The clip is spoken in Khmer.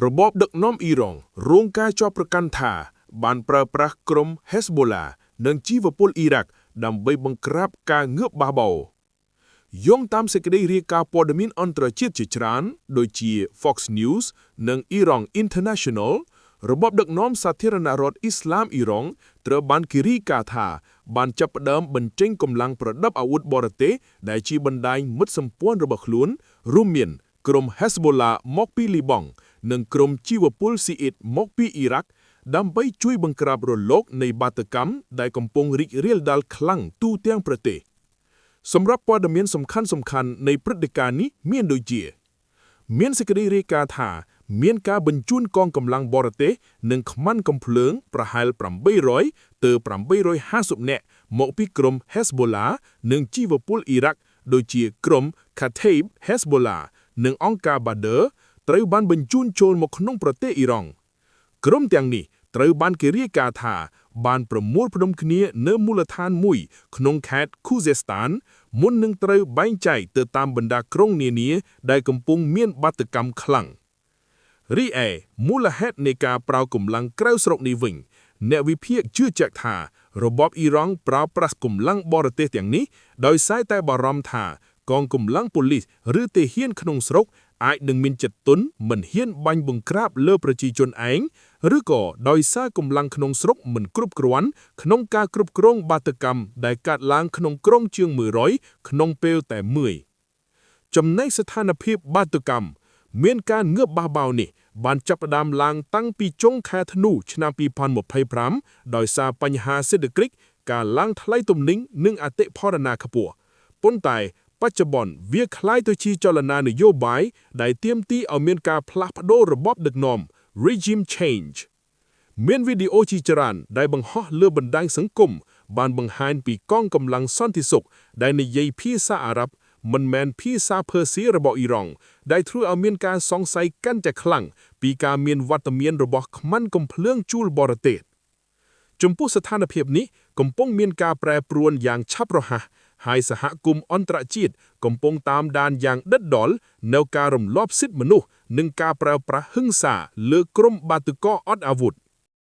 របបដឹកនាំអ៊ីរ៉ង់រងការជាប់ប្រកាន់ថាបានប្រើប្រាស់ក្រុម Hezbollah និងជីវពលអ៊ីរ៉ាក់ដើម្បីបង្ក្រាបការងើបបះបោរយោងតាមសេចក្តីរាយការណ៍ព័ត៌មានអន្តរជាតិជាច្រើនដូចជា Fox News និង Iran International របបដឹកនាំសាធារណរដ្ឋអ៊ីស្លាមអ៊ីរ៉ង់ត្រូវបានគេរាយការណ៍ថាបានចាប់ផ្ដើមបញ្ចេញកម្លាំងប្រដាប់អាវុធបរទេសដែលជាបណ្ដាញមិត្តសម្ព័ន្ធរបស់ខ្លួនរួមមានក្រុម Hezbollah មកពីលីបង់និងក្រុមជីវពលស៊ីអ៊ីតមកពីអ៊ីរ៉ាក់ដើម្បីជួយបង្ក្រាបរលកនៃបាតុកម្មដែលកំពុងរីករាលដាលខ្លាំងទូទាំងប្រទេសសម្រាប់ព័ត៌មានសំខាន់ៗនៃព្រឹត្តិការណ៍នេះមានដូចជាមានសេចក្តីរាយការណ៍ថាមានការបញ្ជូនកងកម្លាំងបរទេសនិងខ្មាន់កាំភ្លើងប្រហែល800ទៅ850នាក់មកពីក្រុម Hezbollah និងជីវពលអ៊ីរ៉ាក់ដូចជាក្រុម Kataib Hezbollah និងអង្គការ Badr ត្រូវបានបញ្ជូនចូលមកក្នុងប្រទេសអ៊ីរ៉ង់ក្រុមទាំងនេះត្រូវបានគេរាយការណ៍ថាបានប្រមូលផ្ដុំគ្នានៅមូលដ្ឋានមួយក្នុងខេត្ត Khuzestan មុននឹងត្រូវបែងចែកទៅតាមបណ្ដាក្រុងនានាដែលកំពុងមានបាតុកម្មខ្លាំងរីឯមូលហេតុនៃការប្រើកម្លាំងក្រៅស្រុកនេះវិញអ្នកវិភាគជឿជាក់ថារបបអ៊ីរ៉ង់ប្រើប្រាស់កម្លាំងបរទេសទាំងនេះដោយសារតែបារម្ភថាកងកម្លាំងប៉ូលីសឬទាហានក្នុងស្រុកអាចនឹងមានចិត្តទន់មិនហ៊ានបាញ់បង្ក្រាបលើប្រជាជនឯងឬក៏ដោយសារកម្លាំងក្នុងស្រុកមិនគ្រប់គ្រាន់ក្នុងការគ្រប់គ្រងបាតុកម្មដែលកើតឡើងក្នុងក្រុងជាង100ក្នុងពេលតែមួយចំណែកស្ថានភាពបាតុកម្មមានការងើបបះបោរនេះបានចាប់ផ្ដើមឡើងតាំងពីចុងខែធ្នូឆ្នាំ2025ដោយសារបញ្ហាសេដ្ឋកិច្ចការឡើងថ្លៃទំនិញនិងអតិផរណាខ្ពស់ប៉ុន្តែបច្ចុប្បន្នវាคล้ายទៅជាចលនានយោបាយដែលទាមទារឲ្យមានការផ្លាស់ប្ដូររបបដឹកនាំ regime change មានវីដេអូជាច្រើនដែលបង្ហោះលើបណ្ដាញសង្គមបានបង្ហាញពីកងកម្លាំងសន្តិសុខដែលនិយាយភាសាអារ៉ាប់មិនមែនភាសាភើសៀរបស់អ៊ីរ៉ង់ដែលធ្វើឲ្យមានការសង្ស័យកាន់តែខ្លាំងពីការមានវត្តមានរបស់ខ្មាន់កាំភ្លើងជួលបរទេសចំពោះស្ថានភាពនេះកំពុងមានការប្រែប្រួលយ៉ាងឆាប់រហ័សហើយសហគមន៍អន្តរជាតិកំពុងតាមដានយ៉ាងដិតដល់នៅការរំលោភសិទ្ធិមនុស្សនិងការប្រើប្រាស់ហិង្សាលើក្រុមបាតុករអត់អាវុធ